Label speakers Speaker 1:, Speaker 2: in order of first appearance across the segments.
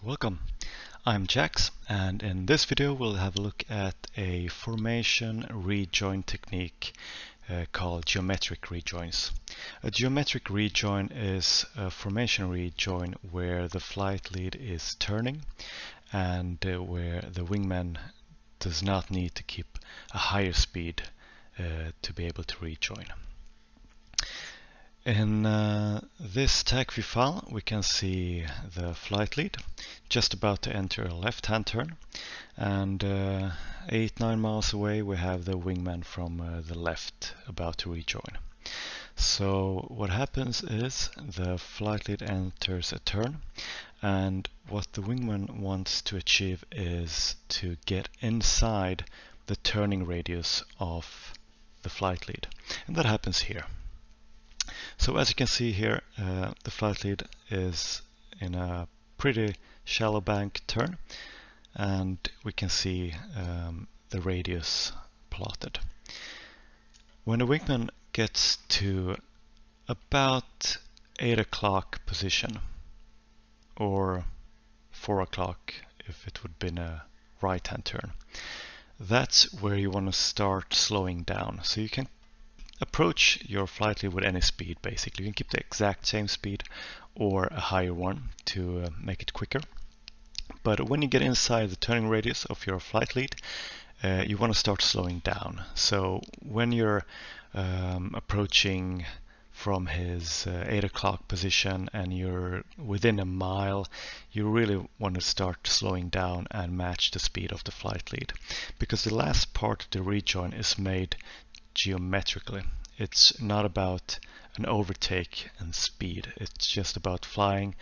Speaker 1: Welcome, I'm Jax, and in this video we'll have a look at a formation rejoin technique called geometric rejoins. A geometric rejoin is a formation rejoin where the flight lead is turning and where the wingman does not need to keep a higher speed to be able to rejoin. In this tag view file we can see the flight lead just about to enter a left-hand turn, and 8-9 miles away we have the wingman from the left about to rejoin. So what happens is the flight lead enters a turn, and what the wingman wants to achieve is to get inside the turning radius of the flight lead, and that happens here. So as you can see here, the flight lead is in a pretty shallow bank turn, and we can see the radius plotted. When the wingman gets to about 8 o'clock position, or 4 o'clock if it would have been a right-hand turn, that's where you want to start slowing down. So you can approach your flight lead with any speed basically. You can keep the exact same speed or a higher one to make it quicker. But when you get inside the turning radius of your flight lead, you want to start slowing down. So when you're approaching from his 8 o'clock position and you're within a mile, you really want to start slowing down and match the speed of the flight lead, because the last part of the rejoin is made geometrically. It's not about an overtake and speed. It's just about flying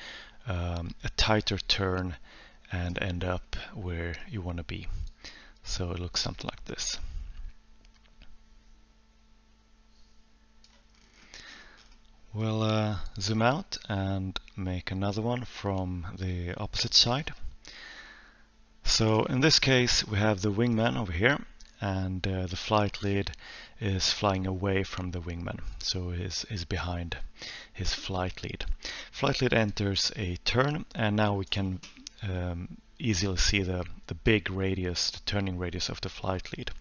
Speaker 1: a tighter turn and end up where you want to be. So it looks something like this. We'll zoom out and make another one from the opposite side. So in this case we have the wingman over here, and the flight lead is flying away from the wingman, so is behind his flight lead. Flight lead enters a turn, and now we can easily see the big radius, the turning radius of the flight lead.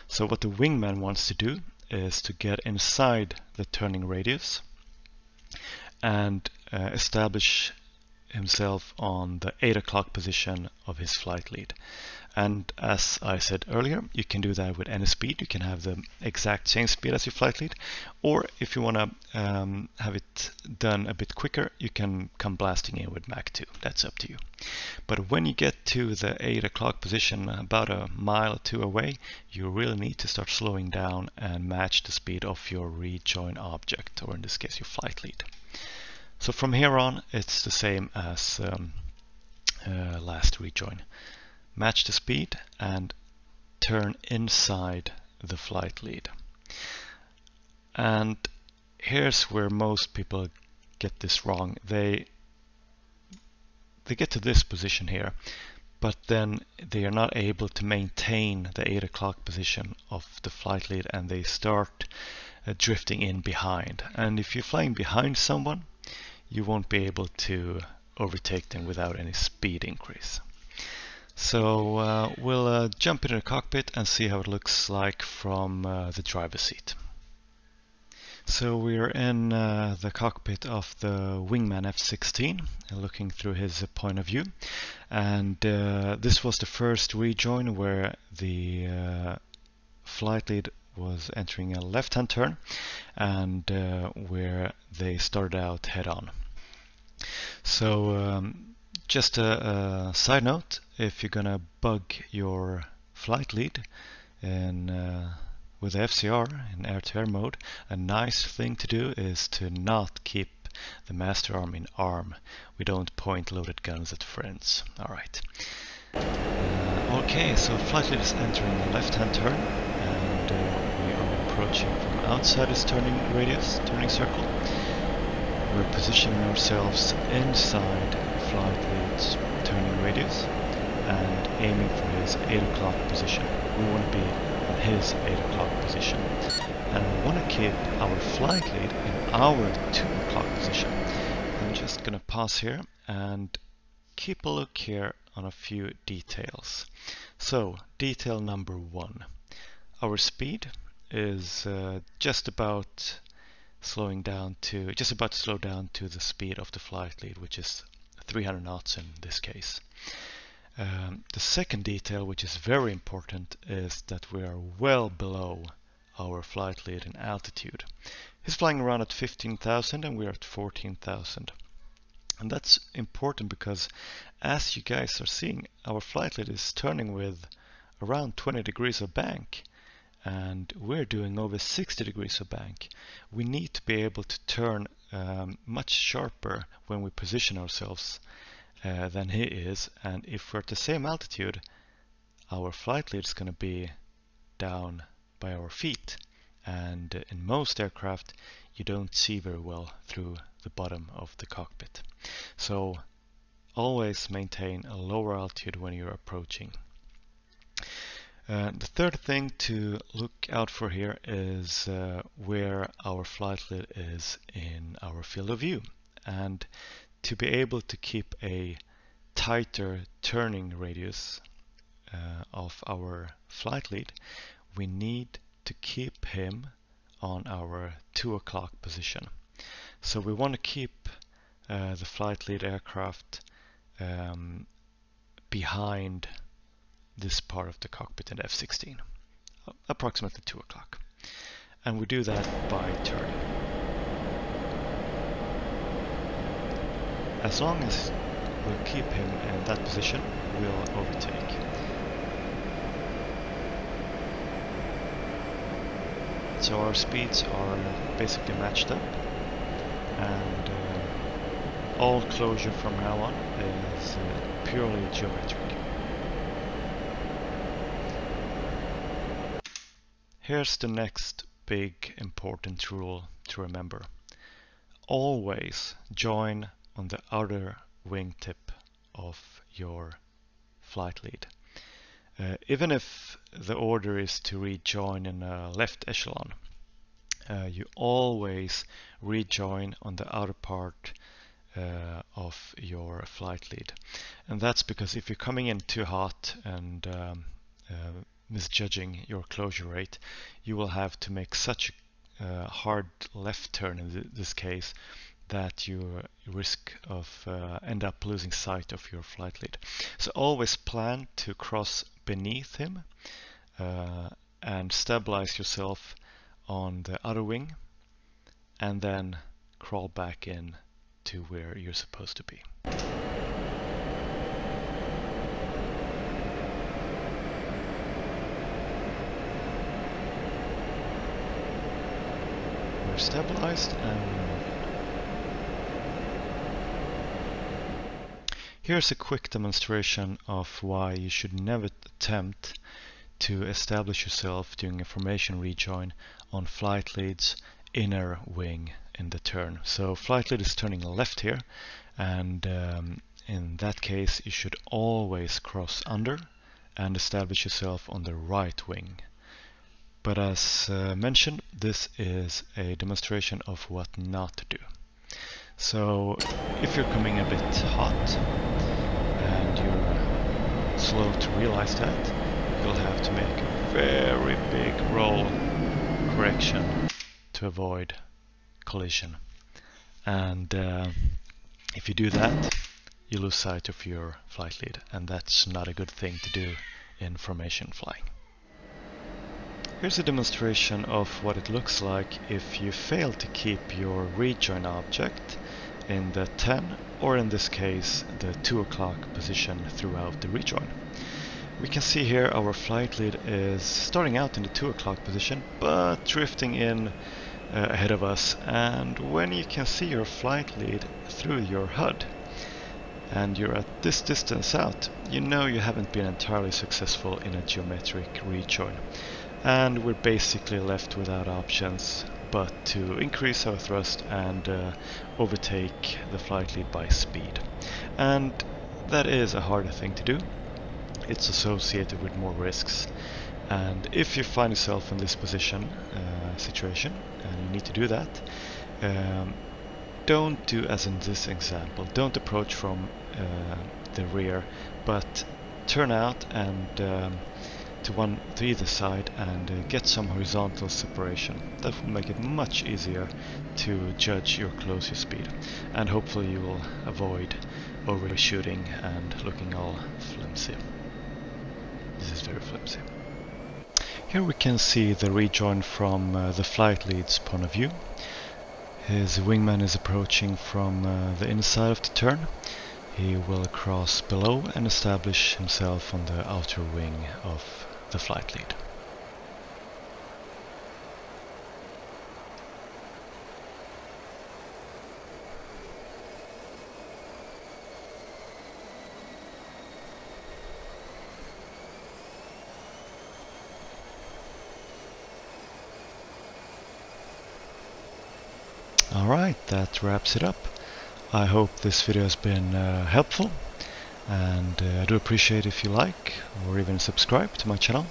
Speaker 1: So what the wingman wants to do is to get inside the turning radius and establish himself on the 8 o'clock position of his flight lead. And as I said earlier, you can do that with any speed. You can have the exact same speed as your flight lead, or if you want to have it done a bit quicker, you can come blasting in with Mach 2. That's up to you. But when you get to the 8 o'clock position, about a mile or two away, you really need to start slowing down and match the speed of your rejoin object, or in this case your flight lead. So from here on it's the same as last rejoin. Match the speed and turn inside the flight lead. And here's where most people get this wrong. They get to this position here, but then they are not able to maintain the 8 o'clock position of the flight lead, and they start drifting in behind. And if you're flying behind someone, you won't be able to overtake them without any speed increase. So we'll jump into the cockpit and see how it looks like from the driver's seat. So we're in the cockpit of the Wingman F-16, looking through his point of view, and this was the first rejoin where the flight lead was entering a left-hand turn, and where they started out head-on. So just a side note, if you're gonna bug your flight lead with FCR in air-to-air mode, a nice thing to do is to not keep the master arm in arm. We don't point loaded guns at friends. Alright. Okay, so flight lead is entering the left-hand turn, and we are approaching from outside his turning radius, turning circle. We're positioning ourselves inside flight lead's turning radius and aiming for his 8 o'clock position. We want to be on his 8 o'clock position, and we want to keep our flight lead in our 2 o'clock position. I'm just going to pause here and keep a look here on a few details. So, detail number 1. Our speed is just about to slow down to the speed of the flight lead, which is 300 knots in this case. The second detail, which is very important, is that we are well below our flight lead in altitude. He's flying around at 15,000 and we're at 14,000. And that's important because, as you guys are seeing, our flight lead is turning with around 20 degrees of bank, and we're doing over 60 degrees of bank. We need to be able to turn much sharper when we position ourselves than he is, and if we're at the same altitude, our flight lead is going to be down by our feet, and in most aircraft you don't see very well through the bottom of the cockpit. So always maintain a lower altitude when you're approaching. The third thing to look out for here is where our flight lead is in our field of view, and to be able to keep a tighter turning radius of our flight lead, we need to keep him on our 2 o'clock position. So we want to keep the flight lead aircraft behind this part of the cockpit in F-16, approximately 2 o'clock. And we do that by turning. As long as we'll keep him in that position, we'll overtake. So our speeds are basically matched up, and all closure from now on is purely geometric. Here's the next big important rule to remember. Always join on the outer wingtip of your flight lead. Even if the order is to rejoin in a left echelon, you always rejoin on the outer part of your flight lead. And that's because if you're coming in too hot and misjudging your closure rate, you will have to make such a hard left turn in this case that you risk of end up losing sight of your flight lead. So always plan to cross beneath him and stabilize yourself on the outer wing, and then crawl back in to where you're supposed to be. We're stabilized, and here's a quick demonstration of why you should never attempt to establish yourself during a formation rejoin on flight lead's inner wing in the turn. So flight lead is turning left here, and in that case you should always cross under and establish yourself on the right wing. But as mentioned, this is a demonstration of what not to do. So if you're coming a bit hot and you're slow to realize that, you'll have to make a very big roll correction to avoid collision. And if you do that, you lose sight of your flight lead, and that's not a good thing to do in formation flying. Here's a demonstration of what it looks like if you fail to keep your rejoin object in the 10, or in this case the 2 o'clock position throughout the rejoin. We can see here our flight lead is starting out in the 2 o'clock position, but drifting in ahead of us. And when you can see your flight lead through your HUD and you're at this distance out, you know you haven't been entirely successful in a geometric rejoin. And we're basically left without options but to increase our thrust and overtake the flight lead by speed. And that is a harder thing to do. It's associated with more risks, and if you find yourself in this situation and you need to do that, don't do as in this example. Don't approach from the rear, but turn out and to either side and get some horizontal separation. That will make it much easier to judge your closure speed, and hopefully you will avoid overshooting and looking all flimsy. This is very flimsy. Here we can see the Rejoin from the flight lead's point of view. His wingman is approaching from the inside of the turn. He will cross below and establish himself on the outer wing of the flight lead. Alright, that wraps it up. I hope this video has been helpful, and I do appreciate if you like or even subscribe to my channel.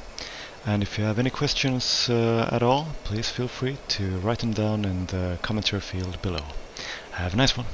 Speaker 1: And if you have any questions at all, please feel free to write them down in the commentary field below. Have a nice one.